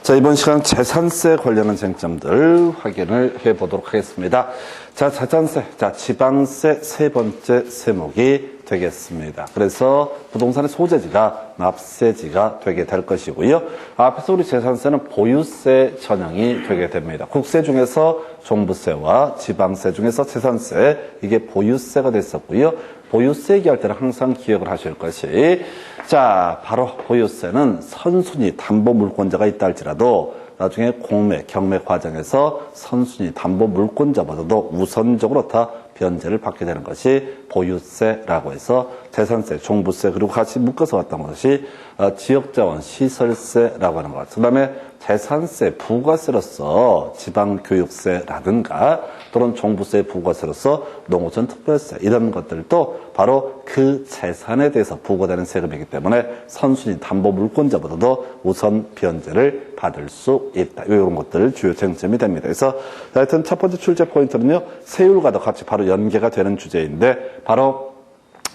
자, 이번 시간 재산세 관련한 쟁점들 확인을 해보도록 하겠습니다. 자, 재산세, 지방세 세 번째 세목이 되겠습니다. 그래서 부동산의 소재지가 납세지가 되게 될 것이고요. 앞에서 우리 재산세는 보유세 전형이 되게 됩니다. 국세 중에서 종부세와 지방세 중에서 재산세, 이게 보유세가 됐었고요. 보유세 얘기할 때는 항상 기억을 하실 것이, 자, 바로 보유세는 선순위 담보 물권자가 있다 할지라도 나중에 공매, 경매 과정에서 선순위 담보 물권자보다도 우선적으로 다 변제를 받게 되는 것이 보유세라고 해서 재산세, 종부세, 그리고 같이 묶어서 왔던 것이 지역자원 시설세라고 하는 것. 그 다음에 재산세, 부가세로서 지방교육세라든가 또는 종부세, 부가세로서 농어촌 특별세, 이런 것들도 바로 그 재산에 대해서 부과되는 세금이기 때문에 선순위 담보 물권자보다도 우선 변제를 받을 수 있다. 이런 것들 주요 쟁점이 됩니다. 그래서 하여튼 첫 번째 출제 포인트는요, 세율과도 같이 바로 연계가 되는 주제인데, 바로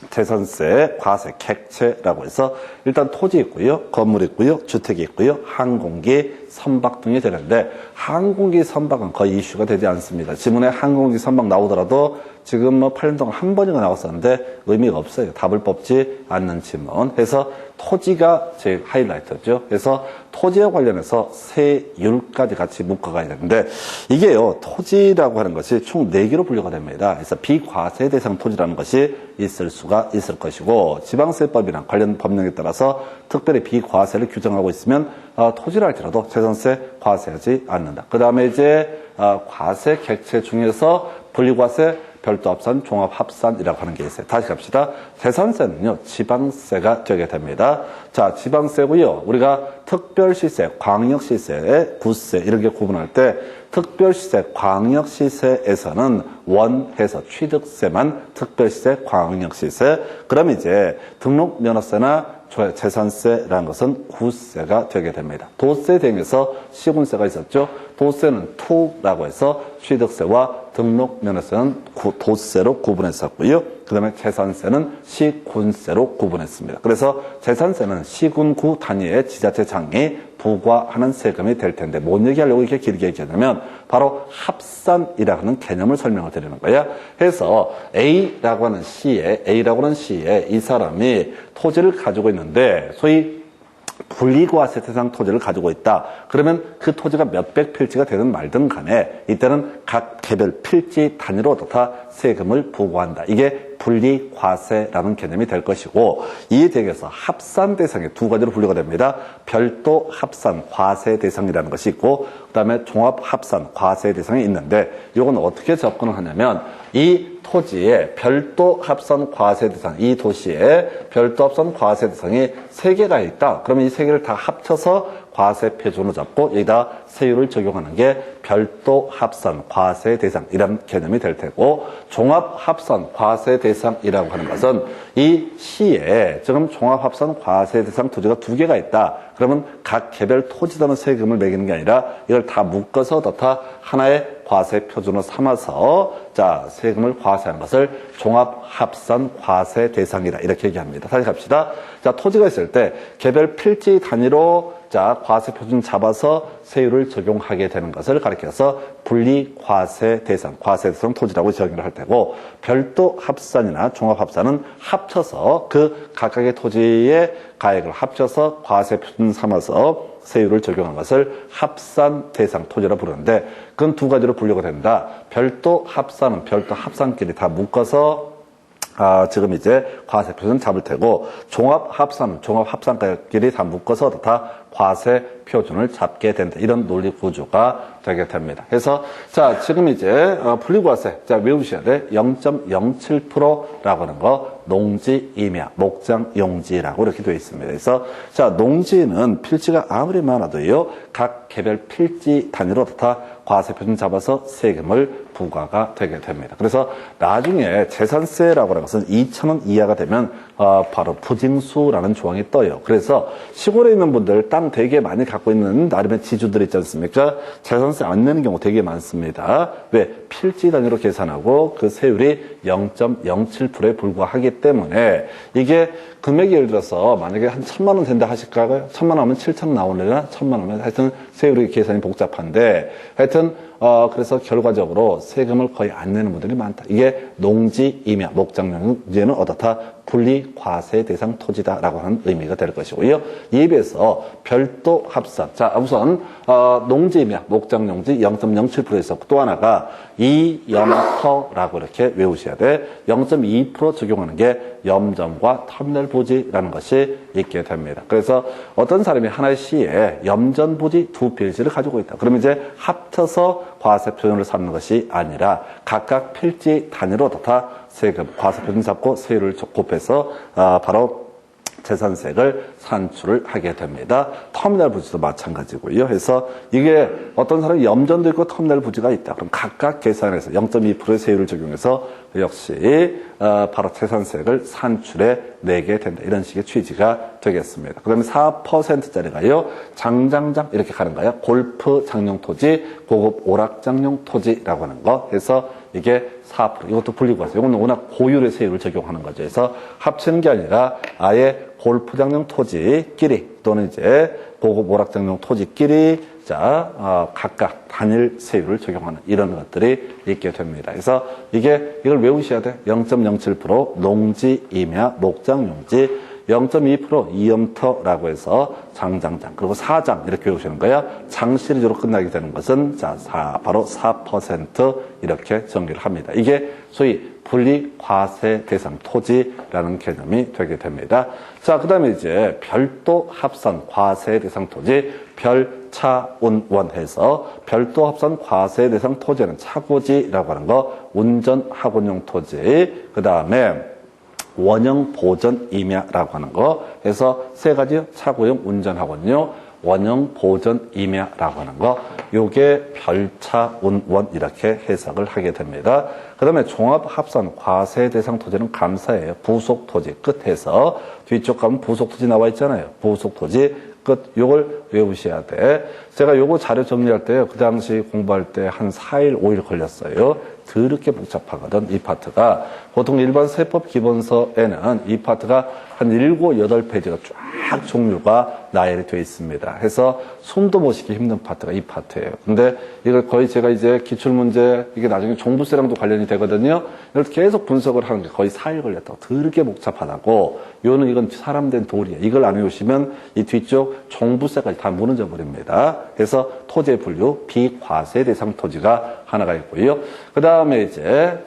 재산세, 과세, 객체라고 해서 일단 토지 있고요, 건물 있고요, 주택이 있고요, 항공기, 선박 등이 되는데, 항공기, 선박은 거의 이슈가 되지 않습니다. 지문에 항공기, 선박 나오더라도 지금 8년 동안 한 번이나 나왔었는데 의미가 없어요. 답을 뽑지 않는 지문. 해서 토지가 제일 하이라이트죠. 그래서 토지와 관련해서 세율까지 같이 묶어가야 되는데, 이게요, 토지라고 하는 것이 총 4개로 분류가 됩니다. 그래서 비과세 대상 토지라는 것이 있을 수가 있을 것이고, 지방세법이나 관련 법령에 따라서 특별히 비과세를 규정하고 있으면 토지를 할지라도 재산세 과세하지 않는다. 그 다음에 이제 과세 객체 중에서 분리과세, 별도 합산, 종합 합산이라고 하는 게 있어요. 다시 갑시다. 재산세는요, 지방세가 되게 됩니다. 자, 지방세고요. 우리가 특별시세, 광역시세, 구세 이렇게 구분할 때, 특별시세, 광역시세에서는 원해서 취득세만 특별시세, 광역시세. 그럼 이제 등록면허세나 재산세라는 것은 구세가 되게 됩니다. 도세 등에서 시군세가 있었죠. 도세는 투라고 해서 취득세와 등록면허세는 도세로 구분했었고요. 그 다음에 재산세는 시군세로 구분했습니다. 그래서 재산세는 시군구 단위의 지자체장이 부과하는 세금이 될 텐데, 뭔 얘기하려고 이렇게 길게 얘기하냐면 바로 합산이라고 하는 개념을 설명을 드리는 거야. 해서 A라고 하는 시에 이 사람이 토지를 가지고 있는데, 소위 분리과세 대상 토지를 가지고 있다. 그러면 그 토지가 몇백 필지가 되든 말든 간에 이때는 각 개별 필지 단위로 다 세금을 부과한다. 이게 분리과세라는 개념이 될 것이고, 이에 대해서 합산 대상이 두 가지로 분류가 됩니다. 별도 합산 과세 대상이라는 것이 있고, 그 다음에 종합 합산 과세 대상이 있는데, 이건 어떻게 접근을 하냐면, 이 토지에 별도 합산 과세 대상, 이 도시에 별도 합산 과세 대상이 3개가 있다. 그러면 이 3개를 다 합쳐서 과세 표준으로 잡고 여기다 세율을 적용하는 게 별도 합산 과세 대상, 이런 개념이 될 테고, 종합 합산 과세 대상이라고 하는 것은 이 시에 지금 종합 합산 과세 대상 토지가 2개가 있다. 그러면 각 개별 토지다는 세금을 매기는 게 아니라 이걸 다 묶어서 다 하나의 과세 표준으로 삼아서 자, 세금을 과세하는 것을 종합 합산 과세 대상이다. 이렇게 얘기합니다. 다시 갑시다. 자, 토지가 있을 때 개별 필지 단위로 자, 과세 표준 잡아서 세율을 적용하게 되는 것을 가리켜서 분리과세 대상, 과세 대상 토지라고 정의를 할 테고, 별도 합산이나 종합 합산은 합쳐서 그 각각의 토지의 가액을 합쳐서 과세 표준 삼아서 세율을 적용한 것을 합산 대상 토지라 부르는데, 그건 두 가지로 분류가 된다. 별도 합산은 별도 합산끼리 다 묶어서 지금 이제 과세 표준 잡을 테고, 종합 합산은 종합 합산끼리 다 묶어서 다 과세 표준을 잡게 된다. 이런 논리 구조가 되게 됩니다. 그래서 자, 지금 이제 분리과세, 자, 외우셔야 돼. 0.07%라고 하는 거 농지 임야, 목장 용지라고 이렇게 되어 있습니다. 그래서 자, 농지는 필지가 아무리 많아도요, 각 개별 필지 단위로 다 과세 표준 잡아서 세금을 부과가 되게 됩니다. 그래서 나중에 재산세라고 하는 것은 2,000원 이하가 되면 바로 부징수라는 조항이 떠요. 그래서 시골에 있는 분들 땅 되게 많이 갖고 있는 나름의 지주들 있지 않습니까? 재산세 안 내는 경우 되게 많습니다. 왜? 필지 단위로 계산하고 그 세율이 0.07%에 불과하기 때문에 이게 금액이 예를 들어서 만약에 한 1,000만 원 된다 하실까요? 1,000만 원 하면 7,000 나오려나? 1,000만 원이면 하여튼 세율이 계산이 복잡한데 하여튼 그래서 결과적으로 세금을 거의 안 내는 분들이 많다. 이게 농지, 임야, 목장용지는 어떻다? 분리과세 대상 토지다라고 하는 의미가 될 것이고요. 이에 비해서 별도 합산. 자, 우선 농지, 임야, 목장용지 0.07% 있었고 또 하나가 이염터라고 이렇게 외우셔야 돼. 0.2% 적용하는 게 염전과 터미널 부지라는 것이 있게 됩니다. 그래서 어떤 사람이 하나의 시에 염전 부지 두 필지를 가지고 있다. 그러면 이제 합쳐서 과세 표준을 삼는 것이 아니라 각각 필지 단위로 다 세금, 과세 표준 잡고 세율을 곱해서 바로 재산세를 산출을 하게 됩니다. 터미널 부지도 마찬가지고요. 그래서 이게 어떤 사람이 염전도 있고 터미널 부지가 있다. 그럼 각각 계산해서 0.2%의 세율을 적용해서 역시 바로 재산세를 산출해 내게 된다. 이런 식의 취지가 되겠습니다. 그 다음에 4%짜리가요. 장장장 이렇게 가는 거예요. 골프 장용 토지, 고급 오락장용 토지라고 하는 거. 해서 이게 4%. 이것도 분리과세. 이거는 워낙 고율의 세율을 적용하는 거죠. 그래서 합치는 게 아니라 아예 골프장용 토지끼리 또는 이제 고급 오락장용 토지끼리 각각 단일 세율을 적용하는 이런 것들이 있게 됩니다. 그래서 이걸 외우셔야 돼. 0.07% 농지, 임야, 목장용지, 0.2% 이염터라고 해서 장장장, 그리고 사장 이렇게 외우시는 거야. 장 시리즈로 끝나게 되는 것은 바로 4% 이렇게 정리를 합니다. 이게 소위 분리과세 대상 토지라는 개념이 되게 됩니다. 자, 그 다음에 이제 별도 합산 과세 대상 토지, 별차운원해서 별도 합산 과세 대상 토지는 차고지라고 하는 거, 운전학원용 토지, 그 다음에 원형 보전 임야라고 하는 거 해서 세 가지요. 차고용 운전학원요, 원형 보전 임야라고 하는 거, 요게 별차운원 이렇게 해석을 하게 됩니다. 그 다음에 종합합산 과세 대상 토지는 감사예요. 부속 토지 끝에서 뒤쪽 가면 부속 토지 나와 있잖아요. 부속 토지 끝, 요걸 외우셔야 돼. 제가 요거 자료 정리할 때요. 그 당시 공부할 때 한 4일, 5일 걸렸어요. 더럽게 복잡하거든, 이 파트가. 보통 일반 세법 기본서에는 이 파트가 한 7, 8페이지가 쫙 종류가 나열이 되어 있습니다. 해서 숨도 못 쉬기 힘든 파트가 이 파트예요. 근데 이걸 거의 제가 이제 기출문제, 이게 나중에 종부세랑도 관련이 되거든요. 이걸 계속 분석을 하는 게 거의 4일 걸렸다고. 더럽게 복잡하다고. 이건 사람 된 도리예요. 이걸 안 외우시면 이 뒤쪽 종부세까지 다 무너져 버립니다. 그래서 토지의 분류, 비과세 대상 토지가 하나가 있고요. 그 다음에 이제,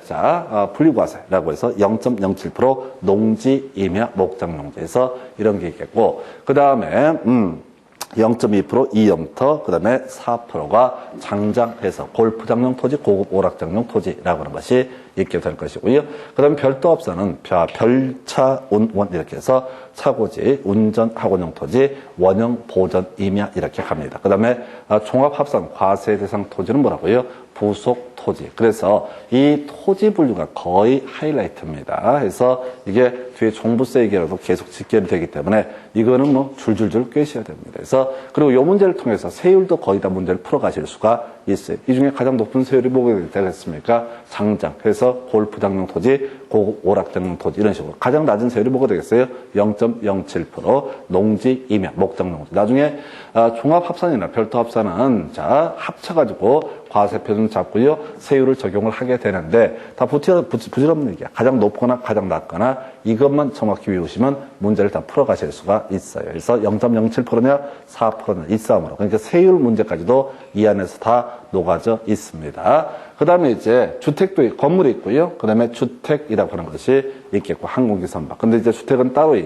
분리과세라고 해서 0.07% 농지, 임야, 목장용지에서 이런 게 있겠고, 그 다음에, 0.2% 이염터, 그 다음에 4%가 장장해서 골프장용 토지, 고급 오락장용 토지라고 하는 것이 있게 될 것이고요. 그 다음에 별도 합산은 별차운원 이렇게 해서 차고지, 운전학원용 토지, 원형 보전 임야 이렇게 갑니다. 그 다음에 종합합산 과세 대상 토지는 뭐라고요? 부속 토지. 그래서 이 토지 분류가 거의 하이라이트입니다. 그래서 이게 뒤에 종부세 얘기라도 계속 집계를 되기 때문에 이거는 뭐 줄줄줄 꿰셔야 됩니다. 그래서 그리고 이 문제를 통해서 세율도 거의 다 문제를 풀어가실 수가 있어요. 이 중에 가장 높은 세율이 뭐가 되겠습니까? 장장. 그래서 골프장용 토지, 고급 오락장용 토지 이런 식으로 가장 낮은 세율이 뭐가 되겠어요? 0.07% 농지, 임야, 목장용지. 나중에 종합합산이나 별도합산은 합쳐가지고 과세표준 잡고요. 세율을 적용을 하게 되는데 다 부질없는 얘기야. 가장 높거나 가장 낮거나 이것만 정확히 외우시면 문제를 다 풀어가실 수가 있어요. 그래서 0.07%냐 4%냐 이 싸움으로. 그러니까 세율 문제까지도 이 안에서 다 녹아져 있습니다. 그 다음에 이제 주택도 건물이 있고요. 그 다음에 주택이라고 하는 것이 있겠고 항공기 선박. 근데 이제 주택은 따로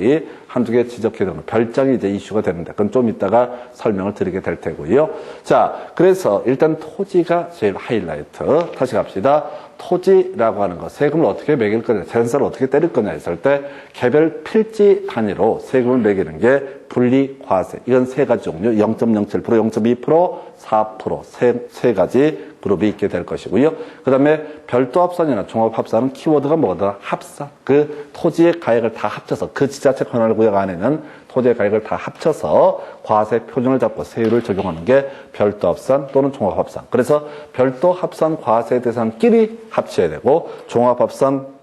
한두 개 지적해야 되는 별장이 이제 이슈가 되는데 그건 좀 이따가 설명을 드리게 될 테고요. 자, 그래서 일단 토지가 제일 하이라이트. 다시 갑시다. 토지라고 하는 거, 세금을 어떻게 매길 거냐, 재산세를 어떻게 때릴 거냐 했을 때 개별 필지 단위로 세금을 매기는 게 분리 과세. 이건 세 가지 종류. 0.07%, 0.2%, 4%, 세 가지 그룹이 있게 될 것이고요. 그 다음에 별도 합산이나 종합 합산은 키워드가 뭐다? 합산. 그 토지의 가액을 다 합쳐서 그 지자체 관할구역 안에는 토지의 가액을 다 합쳐서 과세 표준을 잡고 세율을 적용하는 게 별도 합산 또는 종합 합산. 그래서 별도 합산 과세 대상끼리 합쳐야 되고 종합 합산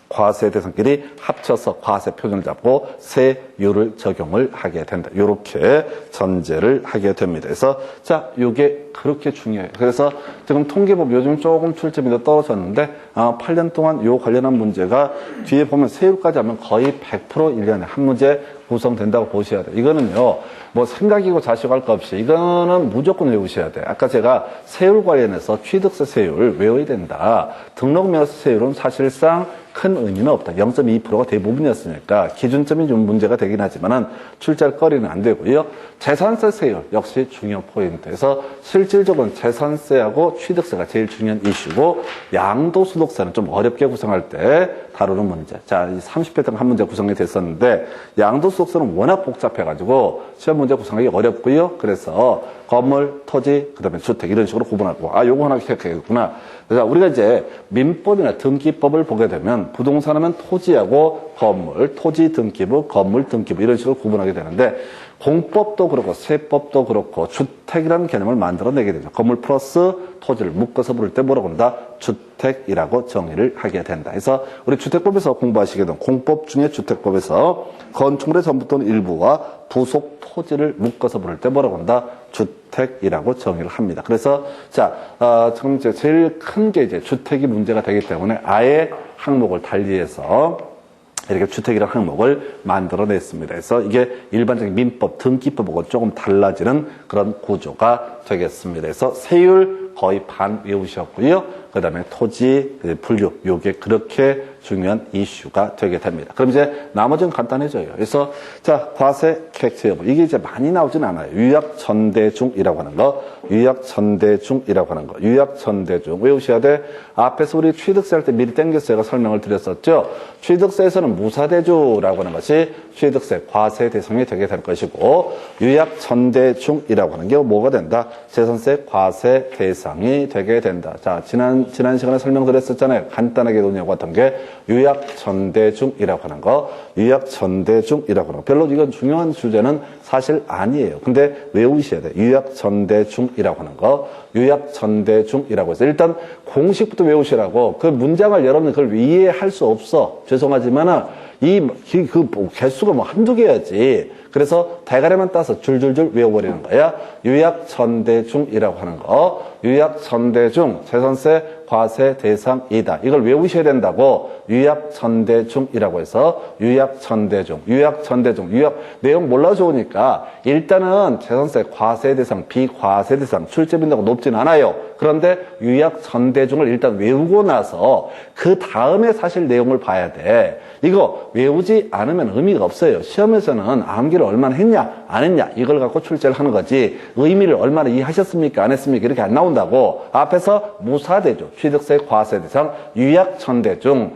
과세 대상끼리 합쳐서 과세 표준을 잡고 세율을 적용을 하게 된다. 이렇게 전제를 하게 됩니다. 그래서 자, 이게 그렇게 중요해요. 그래서 지금 통계법 요즘 조금 출제비도 떨어졌는데 8년 동안 요 관련한 문제가 뒤에 보면 세율까지 하면 거의 100% 1년에 한 문제 구성된다고 보셔야 돼요. 이거는요, 뭐 생각이고 자식할 거 없이 이거는 무조건 외우셔야 돼요. 아까 제가 세율 관련해서 취득세 세율 외워야 된다. 등록면허세 세율은 사실상 큰 의미는 없다. 0.2%가 대부분이었으니까 기준점이 좀 문제가 되긴 하지만은 출제할 거리는 안 되고요. 재산세 세율 역시 중요 포인트에서 실질적으로는 재산세하고 취득세가 제일 중요한 이슈고 양도소득세는 좀 어렵게 구성할 때 다루는 문제. 자, 30회 동안 한 문제 구성이 됐었는데 양도소득세는 워낙 복잡해가지고 시험 문제 구성하기 어렵고요. 그래서 건물, 토지, 그다음에 주택 이런 식으로 구분하고 요거 하나 기억해야겠구나. 그래서 우리가 이제 민법이나 등기법을 보게 되면 부동산 하면 토지하고 건물, 토지 등기부, 건물 등기부 이런 식으로 구분하게 되는데 공법도 그렇고 세법도 그렇고 주택이라는 개념을 만들어내게 되죠. 건물 플러스 토지를 묶어서 부를 때 뭐라고 한다? 주택이라고 정의를 하게 된다. 그래서 우리 주택법에서 공부하시게 된 공법 중에 주택법에서 건축물의 전부 또는 일부와 부속 토지를 묶어서 부를 때 뭐라고 한다? 주택이라고 정의를 합니다. 그래서 자, 지금 이제 제일 큰 게 이제 주택이 문제가 되기 때문에 아예 항목을 달리해서 이렇게 주택이라는 항목을 만들어냈습니다. 그래서 이게 일반적인 민법, 등기법하고 조금 달라지는 그런 구조가 되겠습니다. 그래서 세율 거의 반 외우셨고요. 그 다음에 토지, 분류, 요게 그렇게 중요한 이슈가 되게 됩니다. 그럼 이제 나머지는 간단해져요. 그래서 자, 과세 객체 여부. 이게 이제 많이 나오진 않아요. 유약전대중이라고 하는 거, 유약전대중이라고 하는 거, 유약전대중 외우셔야 돼. 앞에서 우리 취득세 할 때 미리 땡겨서 제가 설명을 드렸었죠. 취득세에서는 무사대주라고 하는 것이 취득세 과세 대상이 되게 될 것이고 유약전대중이라고 하는 게 뭐가 된다? 재산세 과세 대상이 되게 된다. 자, 지난 시간에 설명드렸었잖아요. 간단하게 논의하고 왔던 게 유약전대중이라고 하는 거, 유약전대중이라고 하는 거. 별로 이건 중요한 주제는 사실 아니에요. 근데 외우셔야 돼요. 유약전대중이라고 하는 거, 유약전대중이라고 해서 일단 공식부터 외우시라고. 그 문장을 여러분들 그걸 이해할 수 없어. 죄송하지만은 그 개수가 뭐 한두 개야지. 그래서 대가리만 따서 줄줄줄 외워버리는 거야. 유약전대중이라고 하는 거. 유약전대중, 재산세 과세 대상이다. 이걸 외우셔야 된다고. 유약전대중이라고 해서 유약전대중, 유약 내용 몰라 좋으니까 일단은 재산세 과세 대상, 비과세 대상 출제빈도가 높진 않아요. 그런데 유약전대중을 일단 외우고 나서 그 다음에 사실 내용을 봐야 돼. 이거 외우지 않으면 의미가 없어요. 시험에서는 암기를 얼마나 했냐 안 했냐 이걸 갖고 출제를 하는 거지 의미를 얼마나 이해하셨습니까 안 했습니까 이렇게 안 나온다고. 앞에서 무사대주, 취득세 과세 대상, 유약전대중,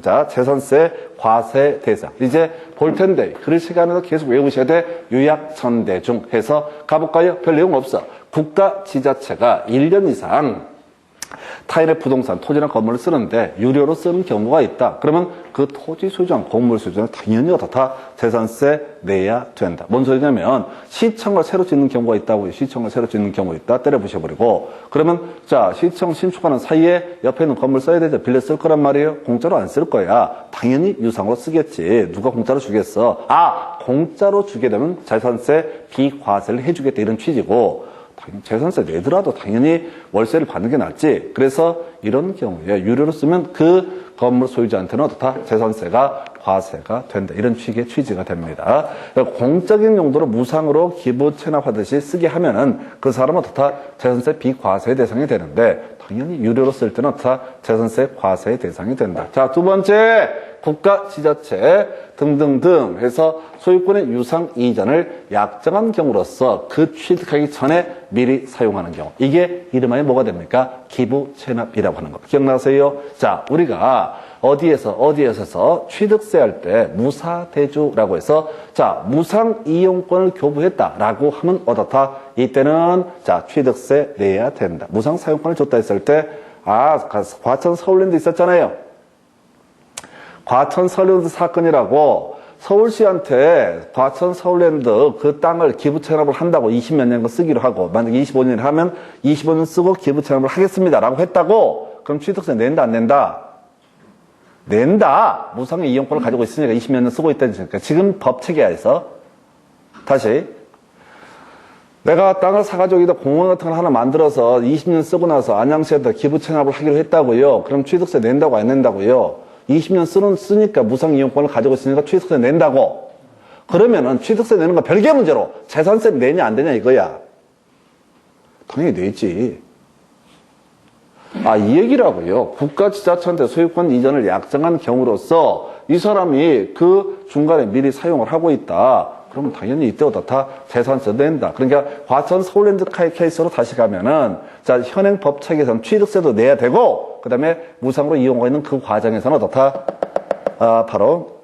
자, 재산세 과세 대상. 이제 볼 텐데 그럴 시간에도 계속 외우셔야 돼. 유약전대중 해서 가볼까요? 별 내용 없어. 국가 지자체가 1년 이상 타인의 부동산, 토지나 건물을 쓰는데 유료로 쓰는 경우가 있다. 그러면 그 토지 소유장, 건물 소유장은 당연히 어떻다? 재산세 내야 된다. 뭔 소리냐면 시청을 새로 짓는 경우가 있다고요. 시청을 새로 짓는 경우 있다. 때려 부셔버리고. 그러면 자, 시청 신축하는 사이에 옆에 있는 건물 써야 되죠. 빌려 쓸 거란 말이에요. 공짜로 안 쓸 거야. 당연히 유상으로 쓰겠지. 누가 공짜로 주겠어? 공짜로 주게 되면 재산세 비과세를 해주겠다. 이런 취지고. 재산세 내더라도 당연히 월세를 받는 게 낫지. 그래서 이런 경우에 유료로 쓰면 그 건물 소유자한테는 어떻다? 재산세가 과세가 된다. 이런 취지의 취지가 됩니다. 공적인 용도로 무상으로 기부 체납하듯이 쓰게 하면은 그 사람은 어떻다? 재산세 비과세 대상이 되는데 당연히 유료로 쓸 때는 어떻다? 재산세 과세 대상이 된다. 자, 두 번째 국가 지자체 등등등 해서 소유권의 유상 이전을 약정한 경우로서 그 취득하기 전에 미리 사용하는 경우. 이게 이름하여 뭐가 됩니까? 기부 체납이라고 하는 거. 기억나세요? 자, 우리가 어디에서 취득세 할 때 무사대주라고 해서 자, 무상 이용권을 교부했다라고 하면 어떻다? 이때는 자, 취득세 내야 된다. 무상 사용권을 줬다 했을 때 과천 서울랜드 있었잖아요. 과천 서울랜드 사건이라고 서울시한테 과천 서울랜드 그 땅을 기부 체납을 한다고 20몇 년 쓰기로 하고 만약에 25년 하면 25년 쓰고 기부 체납을 하겠습니다라고 했다고 그럼 취득세 낸다 안 낸다? 낸다. 무상의 이용권을 가지고 있으니까 20몇 년 쓰고 있다니까. 지금 법 체계하에서 다시 내가 땅을 사가지고 여기다 공원 같은 걸 하나 만들어서 20년 쓰고 나서 안양시에다 기부 체납을 하기로 했다고요. 그럼 취득세 낸다고 안 낸다고요? 20년 쓰니까 무상 이용권을 가지고 있으니까 취득세 낸다고. 그러면은 취득세 내는 건 별개 문제로 재산세 내냐 안 되냐 이거야. 당연히 내지. 이 얘기라고요. 국가지자체한테 소유권 이전을 약정한 경우로서 이 사람이 그 중간에 미리 사용을 하고 있다. 그러면 당연히 이때 어떻다? 재산세 낸다. 그러니까 과천 서울랜드 케이스로 다시 가면은 자, 현행 법 체계에서는 취득세도 내야 되고 그다음에 무상으로 이용하고 있는 그 과정에서는 어떻다? 바로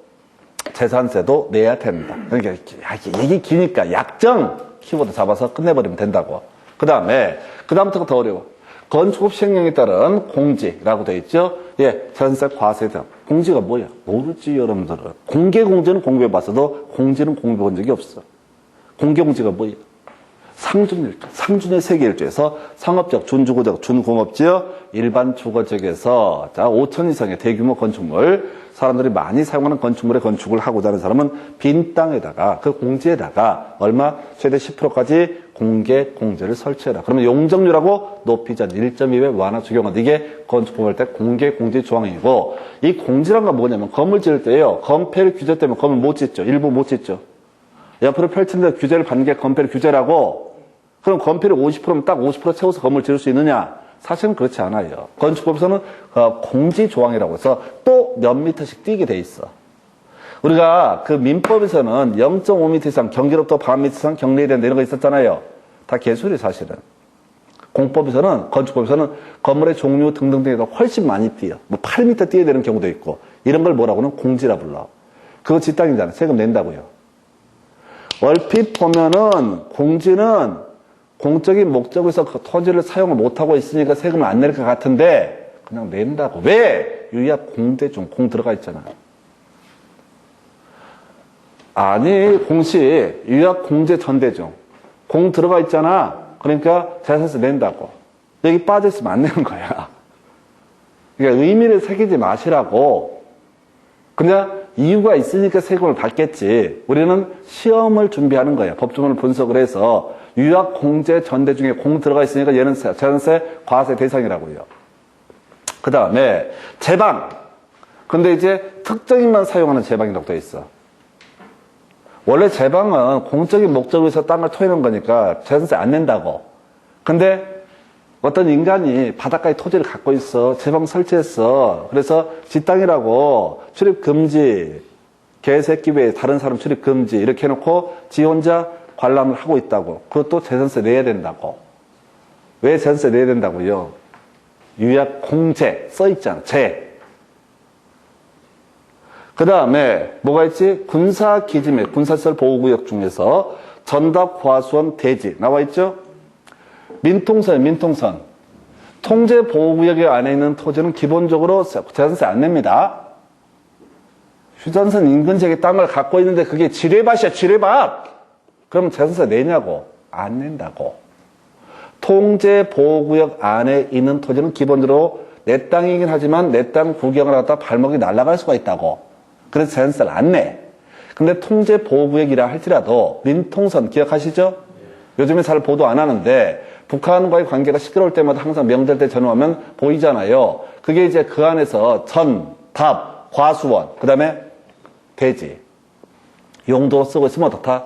재산세도 내야 된다. 그러니까 얘기 기니까 약정 키워드 잡아서 끝내버리면 된다고. 그다음부터가 더 어려워. 건축법 시행령에 따른 공지라고 되어 있죠. 예, 재산세 과세 등. 공지가 뭐야? 모르지 여러분들은. 공개 공지는 공개해봤어도 공지는 공개해본 적이 없어. 공개 공지가 뭐야? 상준일조, 상준의 세계일조에서 상업적, 준주거적, 준공업지역, 일반 주거지역에서 자 5천 이상의 대규모 건축물, 사람들이 많이 사용하는 건축물에 건축을 하고자 하는 사람은 빈 땅에다가 그 공지에다가 얼마 최대 10%까지 공개 공지를 설치해라. 그러면 용적률하고 높이자 1.2배 완화 적용한다. 이게 건축법할 때 공개 공지 조항이고 이 공지란 건 뭐냐면 건물 지을 때요. 건폐율 규제 때문에 건물 못 짓죠. 일부 못 짓죠. 옆으로 펼치는데 규제를 받는 게 건폐율 규제라고. 그럼 건폐율 50%면 딱 50% 채워서 건물 지을 수 있느냐? 사실은 그렇지 않아요. 건축법에서는 공지 조항이라고 해서 또 몇 미터씩 띄게 돼 있어. 우리가 그 민법에서는 0.5m 이상 경계로부터 반 미터 이상 경내해야 된다 이런 거 있었잖아요. 다 개소리 사실은. 공법에서는 건축법에서는 건물의 종류 등등등에서 훨씬 많이 띄어. 뭐 8m 띄어야 되는 경우도 있고 이런 걸 뭐라고는 공지라 불러. 그거 지 땅이잖아. 세금 낸다고요. 얼핏 보면은 공지는 공적인 목적에서 그 토지를 사용을 못하고 있으니까 세금을 안 낼 것 같은데 그냥 낸다고. 왜? 유약 공대중 공 들어가 있잖아. 아니 공시 유약 공제 전대중 공 들어가 있잖아. 그러니까 재산세 낸다고. 여기 빠져있으면 안 내는 거야. 그러니까 의미를 새기지 마시라고. 그냥 이유가 있으니까 세금을 받겠지. 우리는 시험을 준비하는 거야. 법조문을 분석을 해서 유약 공제 전대 중에 공 들어가 있으니까 얘는 재산세 과세 대상이라고요. 그 다음에 제방. 근데 이제 특정인만 사용하는 제방이라고 되어 있어. 원래 제방은 공적인 목적에서 땅을 토해놓은 거니까 재산세 안 낸다고. 근데 어떤 인간이 바닷가에 토지를 갖고 있어. 제방 설치했어. 그래서 지 땅이라고 출입 금지, 개새끼 외에 다른 사람 출입 금지 이렇게 해놓고 지 혼자 관람을 하고 있다고. 그것도 재산세 내야 된다고. 왜 재산세 내야 된다고요? 유약 공제 써있잖아. 그 다음에 뭐가 있지? 군사기지및 군사시설 보호구역 중에서 전답 과수원 대지 나와 있죠? 민통선. 통제보호구역 안에 있는 토지는 기본적으로 재산세 안 냅니다. 휴전선 인근 지역의 땅을 갖고 있는데 그게 지뢰밭이야, 지뢰밭! 그럼 재산세 내냐고? 안 낸다고. 통제보호구역 안에 있는 토지는 기본적으로 내 땅이긴 하지만 내 땅 구경을 하다 발목이 날아갈 수가 있다고. 그래서 재산세를 안 내. 근데 통제보호구역이라 할지라도 민통선 기억하시죠? 요즘에 잘 보도 안 하는데 북한과의 관계가 시끄러울 때마다 항상 명절 때 전후하면 보이잖아요. 그게 이제 그 안에서 전, 답, 과수원, 그 다음에 대지 용도로 쓰고 있으면 어떻다?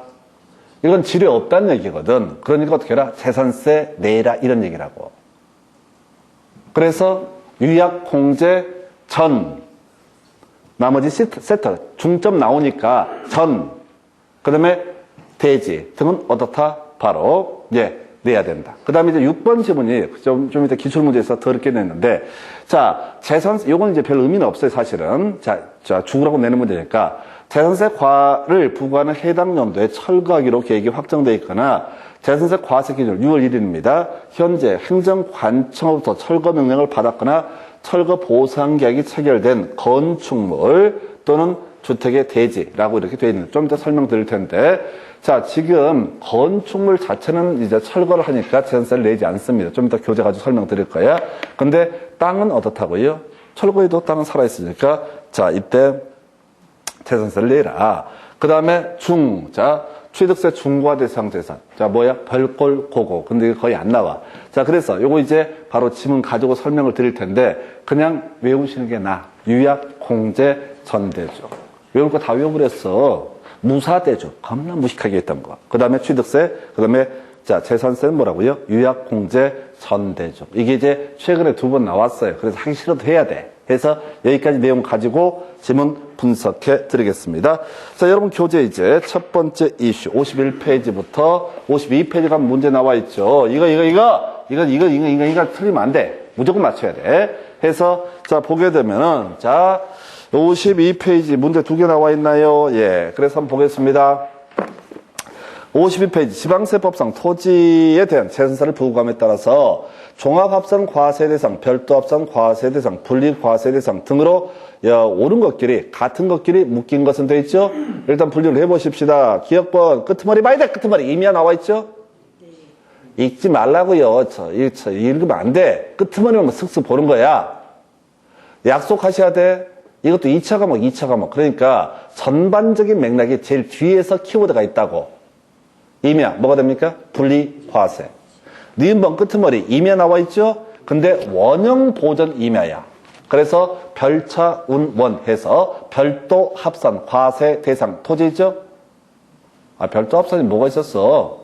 이건 지뢰 없다는 얘기거든. 그러니까 어떻게 해라? 재산세 내라 이런 얘기라고. 그래서 유약 공제 전 나머지 세터 중점 나오니까 전 그 다음에 대지 등은 어떻다? 바로 내야 된다. 그 다음에 이제 6번 지문이 좀 이따 기출문제에서 더 어렵게 냈는데, 자, 재산세, 요건 이제 별 의미는 없어요, 사실은. 자, 죽으라고 내는 문제니까. 재산세 과를 부과하는 해당 연도에 철거하기로 계획이 확정되어 있거나, 재산세 과세 기준 6월 1일입니다. 현재 행정관청으로부터 철거 명령을 받았거나, 철거 보상 계약이 체결된 건축물 또는 주택의 대지라고 이렇게 되어 있는, 좀 이따 설명드릴 텐데, 자, 지금 건축물 자체는 이제 철거를 하니까 재산세를 내지 않습니다. 좀 이따 교재 가지고 설명드릴 거야. 근데 땅은 어떻다고요? 철거해도 땅은 살아있으니까, 자, 이때 재산세를 내라. 그 다음에 자, 취득세 중과 대상 재산. 자, 뭐야? 별골, 고고. 근데 이게 거의 안 나와. 자, 그래서 요거 이제 바로 지문 가지고 설명을 드릴 텐데, 그냥 외우시는 게 나아. 유약, 공제, 전대조. 외울 거 다 외워버렸어. 무사대조. 겁나 무식하게 했던 거. 그 다음에 취득세, 그 다음에 자, 재산세는 뭐라고요? 유약, 공제, 전대조. 이게 이제 최근에 2번 나왔어요. 그래서 하기 싫어도 해야 돼. 해서 여기까지 내용 가지고 지문 분석해 드리겠습니다. 자, 여러분 교재 이제 첫 번째 이슈 51페이지부터 52페이지 가면 문제 나와 있죠. 이거 틀리면 안 돼. 무조건 맞춰야 돼. 해서 자, 보게 되면은 자, 52페이지 문제 2개 나와 있나요? 예. 그래서 한번 보겠습니다. 52페이지 지방세법상 토지에 대한 재산세를 부과함에 따라서 종합합산 과세 대상, 별도합산 과세 대상, 분리과세 대상 등으로 옳은 것끼리 같은 것끼리 묶인 것은 돼 있죠? 일단 분류를 해보십시다. 기억번 끄트머리 봐야 돼. 끄트머리 이미야 나와 있죠? 읽지 말라고요. 읽으면 안 돼. 끄트머리만 슥슥 보는 거야. 약속하셔야 돼. 이것도 2차 과목, 2차 과목. 그러니까 전반적인 맥락이 제일 뒤에서 키워드가 있다고. 임야, 뭐가 됩니까? 분리과세. 니은번 끄트머리, 임야 나와 있죠? 근데 원형 보전 임야야. 그래서 별차, 운, 해서 별도 합산, 과세 대상, 토지죠? 아, 별도 합산이 뭐가 있었어?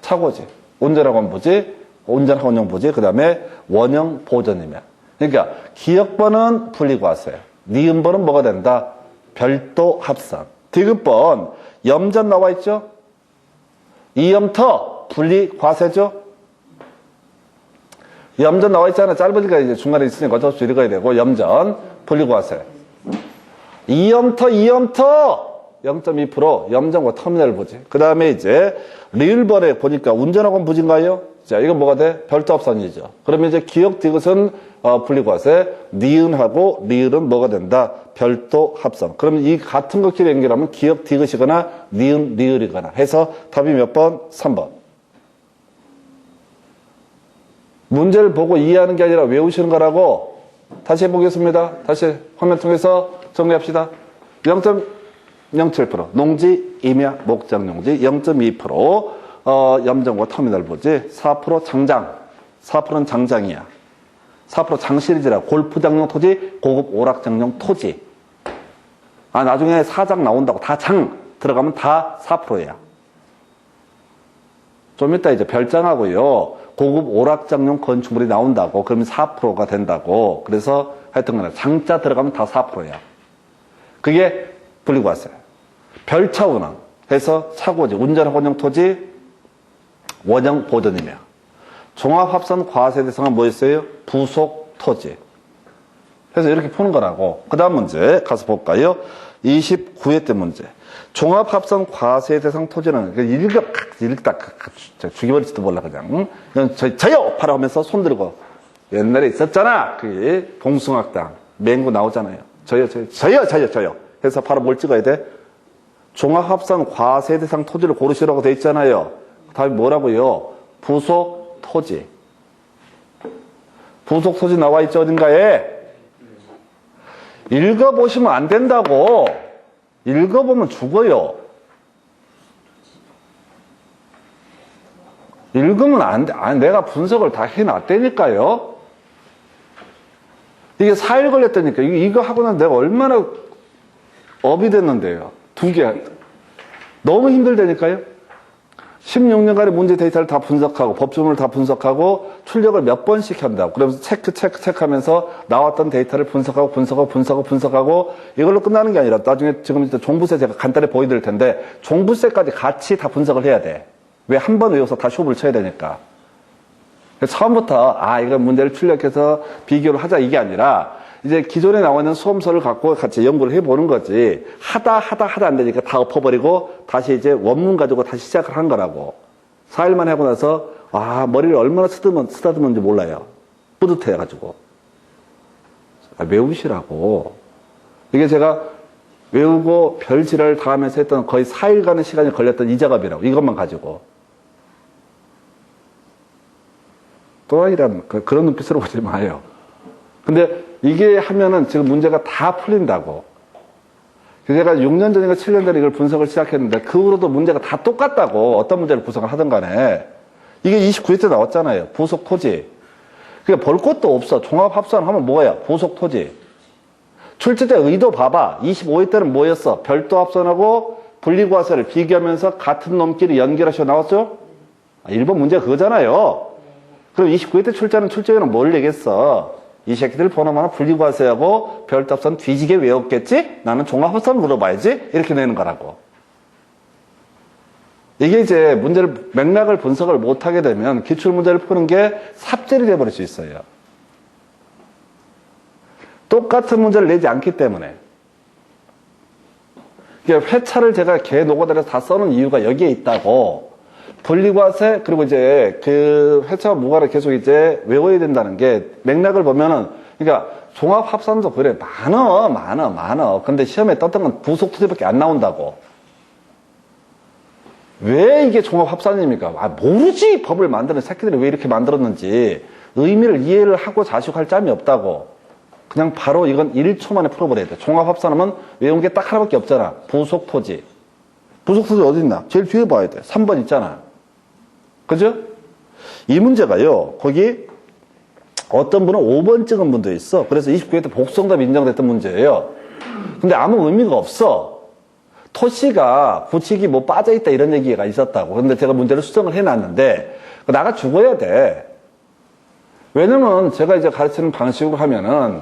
차고지. 운전하고 하면 뭐지? 운전하고 원형 보지. 그 다음에 원형 보전 임야. 그러니까 기억번은 분리과세. 니은번은 뭐가 된다? 별도 합산. 디귿번, 염전 나와 있죠? 이염터, 분리과세죠? 염전 나와 있잖아. 짧으니까 이제 중간에 있으니까 어쩔 수 읽어야 되고, 염전, 분리과세. 이염터, 0.2%, 염전과 터미널 부지. 그 다음에 이제, 리을번에 보니까 운전학원 부지인가요? 자, 이건 뭐가 돼? 별도 합산이죠. 그러면 이제 기억 디귿은 분리과세, 니은하고 리을은 뭐가 된다? 별도 합산. 그러면 이 같은 것끼리 연결하면 기억 디귿이거나 니은 리을이거나 해서 답이 몇 번? 3번. 문제를 보고 이해하는 게 아니라 외우시는 거라고. 다시 해보겠습니다. 다시 화면 통해서 정리합시다. 0.07%. 농지, 임야, 목장용지 0.2%. 염전과 터미널 부지 4% 장장. 4%는 장장이야. 4% 장시리즈라 골프장용 토지, 고급 오락장용 토지. 아, 나중에 사장 나온다고 다 장 들어가면 다 4%야. 좀 이따 이제 별장하고요. 고급 오락장용 건축물이 나온다고. 그러면 4%가 된다고. 그래서 하여튼 간에 장자 들어가면 다 4%야. 그게 분리과세. 별차운항 해서 차고지, 운전하고 원형 토지, 원형 보전이며. 종합합산 과세 대상은 뭐였어요? 부속 토지. 그래서 이렇게 푸는 거라고. 그 다음 문제 가서 볼까요? 29회 때 문제. 종합합산 과세 대상 토지는 읽다 죽여버릴지도 몰라 그냥. 저요! 파라 하면서 손 들고. 옛날에 있었잖아. 그게 봉숭악당. 맹구 나오잖아요. 저요. 해서 바로 뭘 찍어야 돼? 종합합산 과세 대상 토지를 고르시라고 돼 있잖아요. 답이 뭐라고요? 부속 토지. 부속 토지 나와 있죠, 어딘가에? 읽어보시면 안 된다고. 읽어보면 죽어요. 읽으면 안 돼. 아니, 내가 분석을 다 해놨다니까요. 이게 4일 걸렸다니까. 이거 하고 난 내가 얼마나 업이 됐는데요. 2개. 너무 힘들다니까요. 16년간의 문제 데이터를 다 분석하고 법조문을 다 분석하고 출력을 몇 번씩 한다고. 그러면서 체크하면서 나왔던 데이터를 분석하고 이걸로 끝나는 게 아니라 나중에 지금 이제 종부세 제가 간단히 보여드릴 텐데 종부세까지 같이 다 분석을 해야 돼. 왜 한 번 외워서 다 쇼부를 쳐야 되니까. 처음부터 이건 문제를 출력해서 비교를 하자 이게 아니라 이제 기존에 나와 있는 수험서를 갖고 같이 연구를 해보는 거지. 하다 안 되니까 다 엎어버리고 다시 이제 원문 가지고 다시 시작을 한 거라고. 4일만 하고 나서 머리를 얼마나 쓰다듬었는지 몰라요. 뿌듯해가지고. 외우시라고. 이게 제가 외우고 별 지랄을 다 하면서 했던 거의 4일간의 시간이 걸렸던 이 작업이라고. 이것만 가지고. 또라이란 그런 눈빛으로 보지 마요. 근데 이게 하면은 지금 문제가 다 풀린다고. 제가 6년 전인가 7년 전에 이걸 분석을 시작했는데 그 후로도 문제가 다 똑같다고. 어떤 문제를 구성을 하든 간에. 이게 29회 때 나왔잖아요. 부속 토지. 그러니까 볼 것도 없어. 종합합산 하면 뭐야? 부속 토지. 출제자 의도 봐봐. 25회 때는 뭐였어? 별도 합산하고 분리과세를 비교하면서 같은 놈끼리 연결하셔 나왔죠? 1번 문제가 그거잖아요. 그럼 29회 때 출제자는 뭘 얘기했어? 이 새끼들 보나마나 분리과세하고 별도 합산 뒤지게 외웠겠지? 나는 종합합산 물어봐야지? 이렇게 내는 거라고. 이게 이제 문제를, 맥락을 분석을 못하게 되면 기출문제를 푸는 게 삽질이 돼버릴 수 있어요. 똑같은 문제를 내지 않기 때문에. 회차를 제가 개 노고달에서 다 써놓은 이유가 여기에 있다고. 분리과세, 그리고 이제 그 회차와 무과를 계속 이제 외워야 된다는 게 맥락을 보면은, 그러니까 종합합산도 그래. 많어. 근데 시험에 떴던 건 부속토지밖에 안 나온다고. 왜 이게 종합합산입니까? 모르지. 법을 만드는 새끼들이 왜 이렇게 만들었는지. 의미를 이해를 하고 자식할 짬이 없다고. 그냥 바로 이건 1초 만에 풀어버려야 돼. 종합합산하면 외운 게 딱 하나밖에 없잖아. 부속토지. 부속토지 어디 있나? 제일 뒤에 봐야 돼. 3번 있잖아. 그죠? 이 문제가요, 거기 어떤 분은 5번 찍은 분도 있어. 그래서 29회 때 복수응답 인정됐던 문제예요. 근데 아무 의미가 없어. 토시가 부칙이 뭐 빠져있다 이런 얘기가 있었다고. 그런데 제가 문제를 수정을 해놨는데 나가 죽어야 돼. 왜냐면 제가 이제 가르치는 방식으로 하면은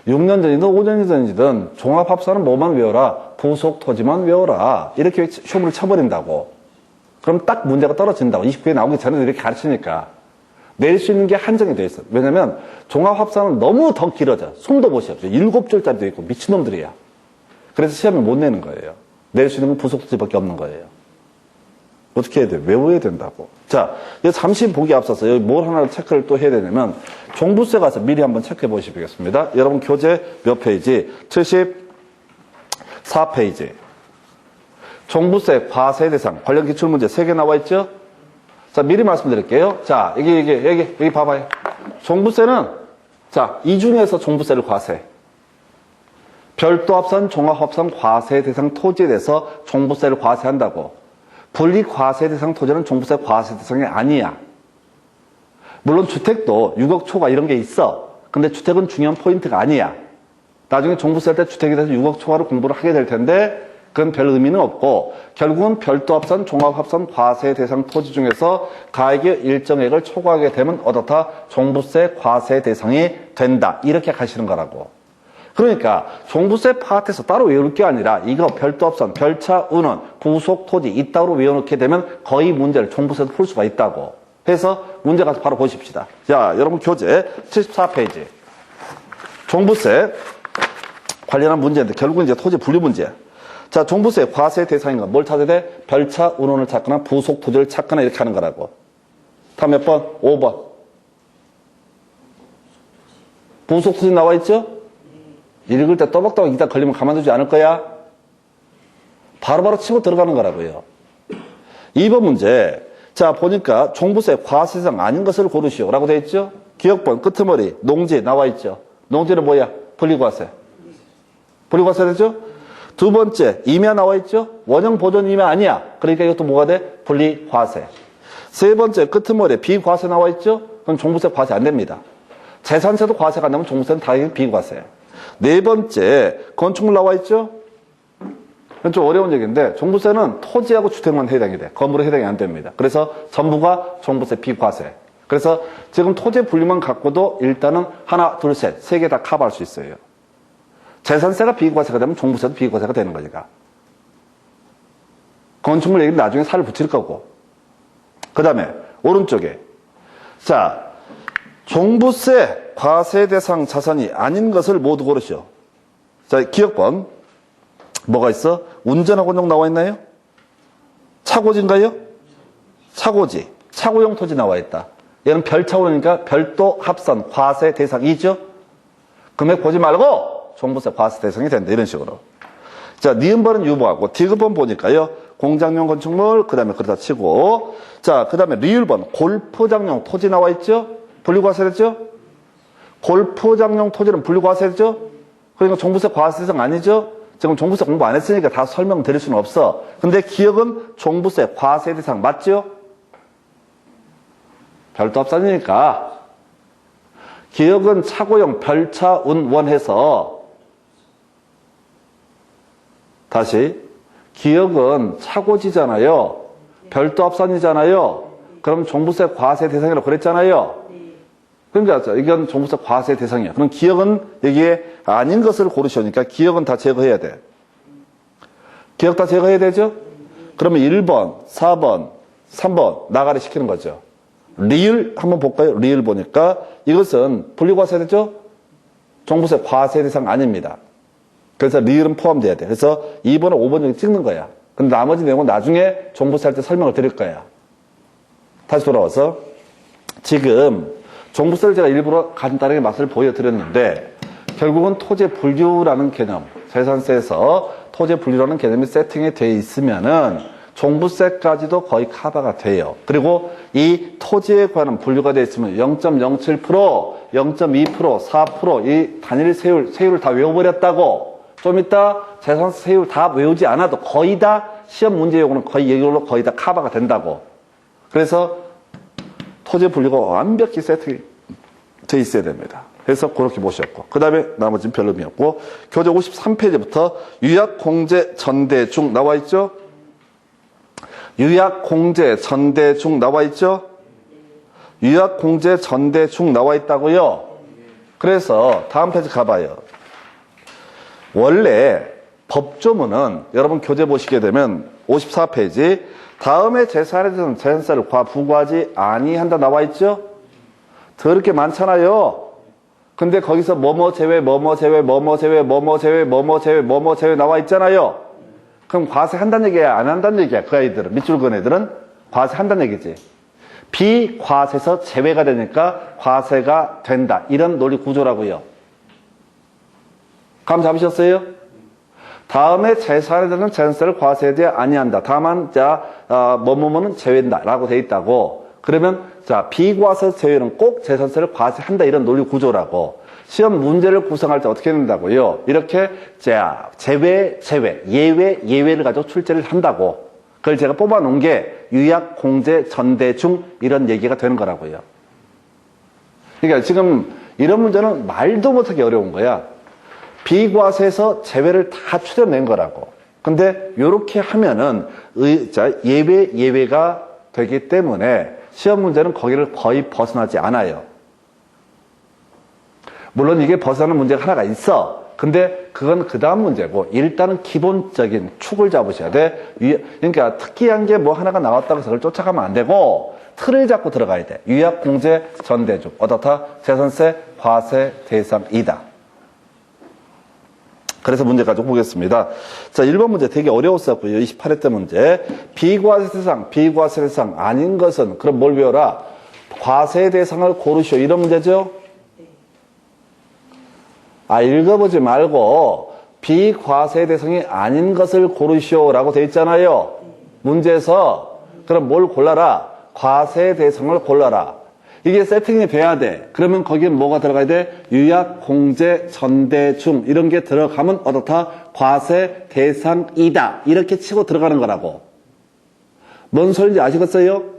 6년 전이든 5년 전이든 종합합산은 뭐만 외워라. 부속토지만 외워라. 이렇게 쇼부를 쳐버린다고. 그럼 딱 문제가 떨어진다고. 29회 나오기 전에 이렇게 가르치니까. 내릴 수 있는 게 한정이 돼 있어. 왜냐면 종합합산은 너무 더 길어져. 숨도 못 쉬어. 7줄짜리도 있고 미친놈들이야. 그래서 시험을 못 내는 거예요. 낼 수 있는 건 부속토지밖에 없는 거예요. 어떻게 해야 돼? 외워야 된다고. 자, 이거 잠시 보기 앞서서 여기 뭘 하나 체크를 또 해야 되냐면 종부세 가서 미리 한번 체크해 보시겠습니다. 여러분 교재 몇 페이지? 74페이지. 종부세 과세 대상 관련 기출문제 3개 나와 있죠? 자, 미리 말씀드릴게요. 자, 여기 봐봐요. 종부세는 자, 이 중에서 종부세를 과세. 별도 합산, 종합 합산 과세 대상 토지에 대해서 종부세를 과세한다고. 분리 과세 대상 토지는 종부세 과세 대상이 아니야. 물론 주택도 6억 초과 이런 게 있어. 근데 주택은 중요한 포인트가 아니야. 나중에 종부세 할 때 주택에 대해서 6억 초과를 공부를 하게 될 텐데 그건 별 의미는 없고 결국은 별도 합산, 종합 합산 과세 대상 토지 중에서 가액의 일정액을 초과하게 되면 어떻다? 종부세 과세 대상이 된다. 이렇게 가시는 거라고. 그러니까 종부세 파트에서 따로 외울 게 아니라 이거 별도 합산, 별차, 운원, 부속 토지 이따로 외워놓게 되면 거의 문제를 종부세도 풀 수가 있다고. 해서 문제 가서 바로 보십시다. 자, 여러분 교재 74페이지. 종부세 관련한 문제인데 결국은 이제 토지 분리 문제. 자, 종부세 과세 대상인 건 뭘 찾아야 돼? 별차, 운원을 찾거나 부속 토지를 찾거나 이렇게 하는 거라고. 다음 몇 번? 5번. 부속 토지 나와 있죠? 읽을 때 또박또박 이따 걸리면 가만두지 않을 거야? 바로바로 치고 들어가는 거라고요. 2번 문제. 자, 보니까 종부세 과세 대상 아닌 것을 고르시오. 라고 되어 있죠? 기억본, 끄트머리, 농지 나와 있죠? 농지는 뭐야? 분리과세. 분리과세 되죠? 두 번째, 임야 나와 있죠? 원형 보존 임야 아니야. 그러니까 이것도 뭐가 돼? 분리과세. 세 번째, 끄트머리, 비과세 나와 있죠? 그럼 종부세 과세 안 됩니다. 재산세도 과세가 안 되면 종부세는 당연히 비과세. 네 번째, 건축물 나와 있죠? 이건 좀 어려운 얘기인데, 종부세는 토지하고 주택만 해당이 돼. 건물에 해당이 안 됩니다. 그래서 전부가 종부세 비과세. 그래서 지금 토지 분리만 갖고도 일단은 하나, 둘, 셋, 세 개 다 커버할 수 있어요. 재산세가 비과세가 되면 종부세도 비과세가 되는 거니까. 건축물 얘기는 나중에 살을 붙일 거고. 그 다음에, 오른쪽에. 자, 종부세 과세 대상 자산이 아닌 것을 모두 고르시오. 자, 기억번. 뭐가 있어? 운전학원용 나와 있나요? 차고지인가요? 차고지. 차고용 토지 나와 있다. 얘는 별차고니까 별도 합산 과세 대상이죠? 금액 보지 말고 종부세 과세 대상이 된다. 이런 식으로. 자, 니은번은 유보하고 디귿번 보니까요. 공장용 건축물, 그 다음에 그러다 치고. 자, 그 다음에 리을번. 골프장용 토지 나와 있죠? 분리과세됐죠? 골프장용 토지는 분리과세됐죠? 그러니까 종부세 과세 대상 아니죠? 지금 종부세 공부 안 했으니까 다 설명드릴 수는 없어. 근데 기억은 종부세 과세 대상 맞죠? 별도 합산이니까. 기억은 차고용 별차운원 해서 다시 기억은 차고지잖아요. 별도 합산이잖아요. 그럼 종부세 과세 대상이라고 그랬잖아요. 그러니까 이건 종부세 과세 대상이야. 그럼 기억은 여기에 아닌 것을 고르시니까 기억은 다 제거해야 돼. 기억 다 제거해야 되죠? 그러면 1번, 4번, 3번 나가리 시키는 거죠. 리을 한번 볼까요? 리을 보니까 이것은 분리과세 됐죠? 종부세 과세 대상 아닙니다. 그래서 리을은 포함돼야 돼. 그래서 2번을 5번 중에 찍는 거야. 근데 나머지 내용은 나중에 종부세 할 때 설명을 드릴 거야. 다시 돌아와서 지금 종부세를 제가 일부러 간단하게 맛을 보여드렸는데 결국은 토지 분류라는 개념, 재산세에서 토지 분류라는 개념이 세팅이 되어 있으면은 종부세까지도 거의 커버가 돼요. 그리고 이 토지에 관한 분류가 되어 있으면 0.07%, 0.2%, 4%이 단일 세율을 다 외워버렸다고. 좀 이따 재산세 세율 다 외우지 않아도 거의 다 시험 문제 요구는 거의 이걸로 거의 다 커버가 된다고. 그래서 토지 분류가 완벽히 세팅이 돼 있어야 됩니다. 그래서 그렇게 보셨고, 그 다음에 나머지는 별 의미 없고, 교재 53페이지부터 유약공제 전대중 나와 있죠? 유약공제 전대중 나와 있죠? 유약공제 전대중 나와 있다고요? 그래서 다음 페이지 가봐요. 원래 법조문은 여러분 교재 보시게 되면 54페이지 다음에 재산에 대해서는 재산세를 부과하지 아니한다 나와 있죠? 더럽게 많잖아요. 근데 거기서 뭐뭐 제외, 뭐뭐 제외, 뭐뭐 제외, 뭐뭐 제외, 뭐뭐 제외, 뭐뭐 제외 나와 있잖아요. 그럼 과세한다는 얘기야, 안 한다는 얘기야? 그 아이들은, 밑줄 그은 애들은 과세한다는 얘기지. 비과세에서 제외가 되니까 과세가 된다. 이런 논리 구조라고요. 감 잡으셨어요? 다음에 재산에 대한 재산세를 과세되어 아니한다. 다만 뭐뭐뭐는 제외한다 라고 돼 있다고. 그러면 비과세 제외는 꼭 재산세를 과세한다. 이런 논리 구조라고. 시험 문제를 구성할 때 어떻게 된다고요? 이렇게 제외, 예외, 예외를 가지고 출제를 한다고. 그걸 제가 뽑아놓은 게 유약, 공제, 전대중 이런 얘기가 되는 거라고요. 그러니까 지금 이런 문제는 말도 못하게 어려운 거야. 비과세에서 제외를 다 추려낸 거라고. 근데 이렇게 하면은 예외, 예외가 되기 때문에 시험 문제는 거기를 거의 벗어나지 않아요. 물론 이게 벗어나는 문제가 하나가 있어. 근데 그건 그 다음 문제고 일단은 기본적인 축을 잡으셔야 돼. 그러니까 특이한 게 뭐 하나가 나왔다고 해서 그걸 쫓아가면 안 되고 틀을 잡고 들어가야 돼. 유약, 공제, 전대중. 어떻다? 재산세, 과세 대상이다. 그래서 문제 가지고 보겠습니다. 자, 1번 문제 되게 어려웠었고요. 28회 때 문제. 비과세 대상, 비과세 대상 아닌 것은 그럼 뭘 배워라? 과세 대상을 고르시오. 이런 문제죠? 읽어보지 말고 비과세 대상이 아닌 것을 고르시오라고 돼 있잖아요. 문제에서. 그럼 뭘 골라라? 과세 대상을 골라라. 이게 세팅이 돼야 돼. 그러면 거기에 뭐가 들어가야 돼? 유약, 공제, 전대중 이런 게 들어가면 어떻다? 과세 대상이다. 이렇게 치고 들어가는 거라고. 뭔 소리인지 아시겠어요?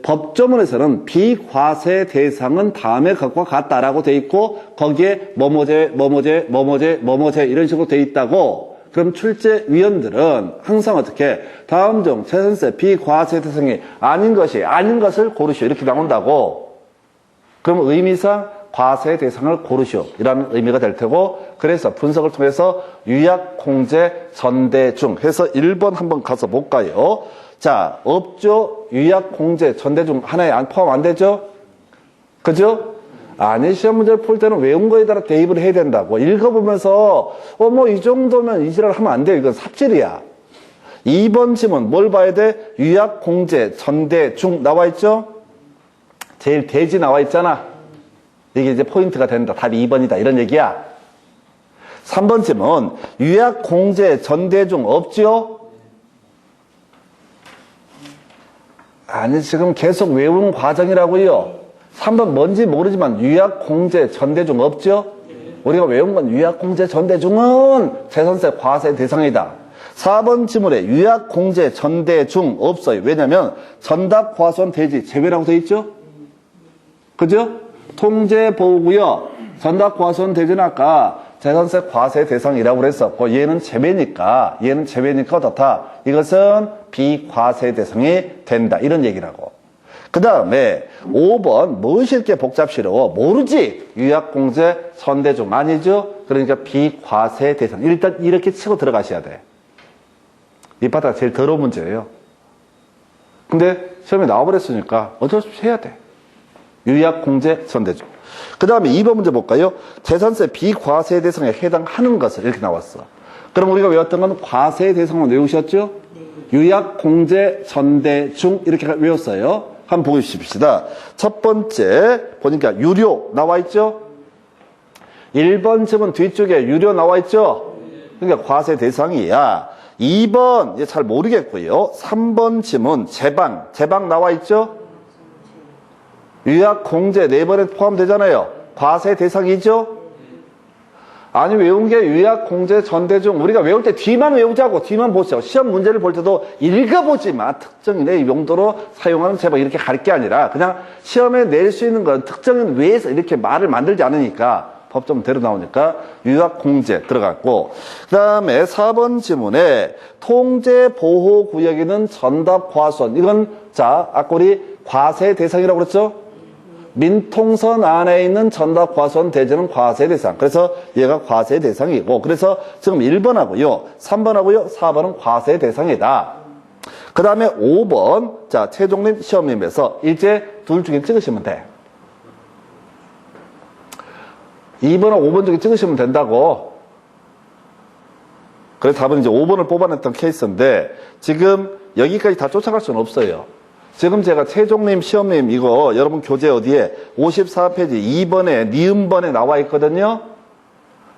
법조문에서는 비과세 대상은 다음에 것과 같다라고 돼 있고 거기에 뭐뭐제, 뭐뭐제, 뭐뭐제, 뭐뭐제 이런 식으로 돼 있다고. 그럼 출제위원들은 항상 어떻게 다음 중 재산세 비과세 대상이 아닌 것을 고르시오 이렇게 나온다고. 그럼 의미상 과세 대상을 고르시오 이라는 의미가 될 테고 그래서 분석을 통해서 유약, 공제, 전대중 해서 1번 한번 가서 볼까요? 자, 업조, 유약, 공제, 전대중 하나에 포함 안 되죠? 그죠? 아니, 시험 문제를 풀 때는 외운 거에 따라 대입을 해야 된다고. 읽어보면서, 뭐, 이 정도면 이 지랄 하면 안 돼요. 이건 삽질이야. 2번 지문, 뭘 봐야 돼? 유약, 공제, 전대, 중, 나와 있죠? 제일 대지 나와 있잖아. 이게 이제 포인트가 된다. 답이 2번이다. 이런 얘기야. 3번 지문, 유약, 공제, 전대, 중, 없지요? 아니, 지금 계속 외우는 과정이라고요. 3번 뭔지 모르지만 유약, 공제, 전대, 중 없죠? 우리가 외운 건 유약, 공제, 전대, 중은 재산세 과세 대상이다. 4번 지문에 유약, 공제, 전대, 중 없어요. 왜냐면 전답, 과수원, 대지 제외라고 돼 있죠? 그죠? 통제, 보호구역, 전답, 과수원, 대지는 아까 재산세 과세 대상이라고 그랬었고 얘는 제외니까 어떻다? 이것은 비과세 대상이 된다. 이런 얘기라고. 그 다음에 5번 무엇이 이렇게 복잡스러워? 모르지. 유약공제, 선대중 아니죠? 그러니까 비과세 대상. 일단 이렇게 치고 들어가셔야 돼. 이 바닥 제일 더러운 문제예요. 근데 시험에 나와버렸으니까 어쩔 수 없이 해야 돼. 유약공제, 선대중. 그 다음에 2번 문제 볼까요? 재산세 비과세 대상에 해당하는 것을 이렇게 나왔어. 그럼 우리가 외웠던 건 과세 대상만 외우셨죠? 유약, 공제, 전대, 중 이렇게 외웠어요. 한번 보십시다. 첫 번째 보니까 유료 나와 있죠? 1번 지문 뒤쪽에 유료 나와 있죠? 그러니까 과세 대상이야. 2번 이제 잘 모르겠고요. 3번 지문 제방 나와 있죠? 유약, 공제 4번에 포함되잖아요. 과세 대상이죠? 아니, 외운 게 유약, 공제, 전대, 중. 우리가 외울 때 뒤만 외우자고. 뒤만 보세요. 시험 문제를 볼 때도 읽어보지 마. 특정인의 용도로 사용하는 제목 이렇게 갈 게 아니라 그냥 시험에 낼 수 있는 건 특정인 외에서 이렇게 말을 만들지 않으니까 법정대로 나오니까 유약, 공제 들어갔고, 그 다음에 4번 지문에 통제, 보호 구역에는 전답, 과수원. 이건 자, 아까 우리 과세 대상이라고 그랬죠? 민통선 안에 있는 전답, 과수원, 대지는 과세 대상. 그래서 얘가 과세 대상이고, 그래서 지금 1번하고요, 3번하고요, 4번은 과세 대상이다. 그 다음에 5번, 자, 최종님, 시험님에서 이제 둘 중에 찍으시면 돼. 2번하고 5번 중에 찍으시면 된다고. 그래서 답은 이제 5번을 뽑아냈던 케이스인데, 지금 여기까지 다 쫓아갈 수는 없어요. 지금 제가 최종님, 시험님 이거 여러분 교재 어디에 54페이지 2번에 니은번에 나와 있거든요.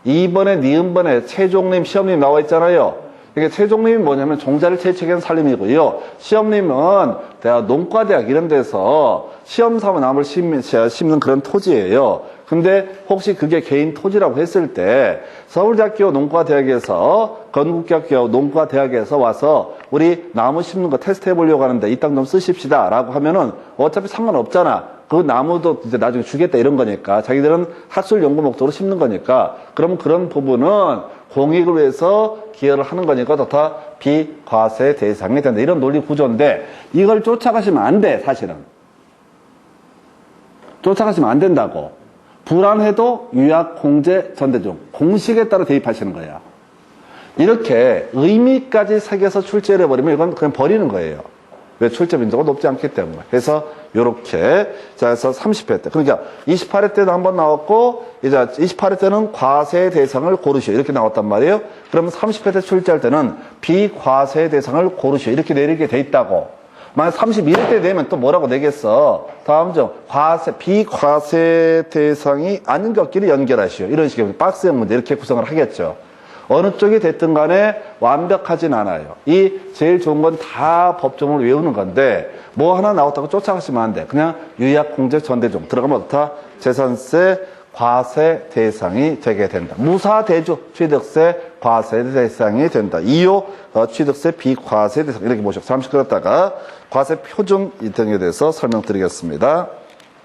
2번에 니은번에 최종님, 시험님 나와 있잖아요. 이게 최종님이 뭐냐면 종자를 채취한 살림이고요. 시험님은 대학, 농과대학 이런 데서 시험 삼아 나무를 심는 그런 토지예요. 근데 혹시 그게 개인 토지라고 했을 때 서울대학교 농과대학에서 건국대학교 농과대학에서 와서 우리 나무 심는 거 테스트 해보려고 하는데 이 땅 좀 쓰십시다 라고 하면은 어차피 상관없잖아. 그 나무도 이제 나중에 주겠다 이런 거니까 자기들은 학술 연구 목적으로 심는 거니까 그럼 그런 부분은 공익을 위해서 기여를 하는 거니까 다 비과세 대상이 된다. 이런 논리 구조인데 이걸 쫓아가시면 안 돼. 사실은 쫓아가시면 안 된다고. 불안해도 유약, 공제, 전대, 중 공식에 따라 대입하시는 거야. 이렇게 의미까지 새겨서 출제를 해버리면 이건 그냥 버리는 거예요. 왜? 출제 빈도가 높지 않기 때문에. 그래서 요렇게, 자, 그래서 30회 때. 그러니까 28회 때도 한번 나왔고, 이제 28회 때는 과세 대상을 고르시오. 이렇게 나왔단 말이에요. 그러면 30회 때 출제할 때는 비과세 대상을 고르시오. 이렇게 내리게 돼 있다고. 만약 31회 때 내면 또 뭐라고 내겠어? 다음 중, 비과세 대상이 아닌 것끼리 연결하시오. 이런 식의 박스형 문제 이렇게 구성을 하겠죠. 어느 쪽이 됐든 간에 완벽하진 않아요. 이 제일 좋은 건 다 법조문을 외우는 건데 뭐 하나 나왔다고 쫓아가시면 안 돼. 그냥 유약, 공제, 전대, 중 들어가면 어떻다? 재산세 과세 대상이 되게 된다. 무사대주 취득세 과세 대상이 된다. 2호 취득세 비과세 대상 이렇게 보시고 잠시 끌었다가 과세 표준 등에 대해서 설명드리겠습니다.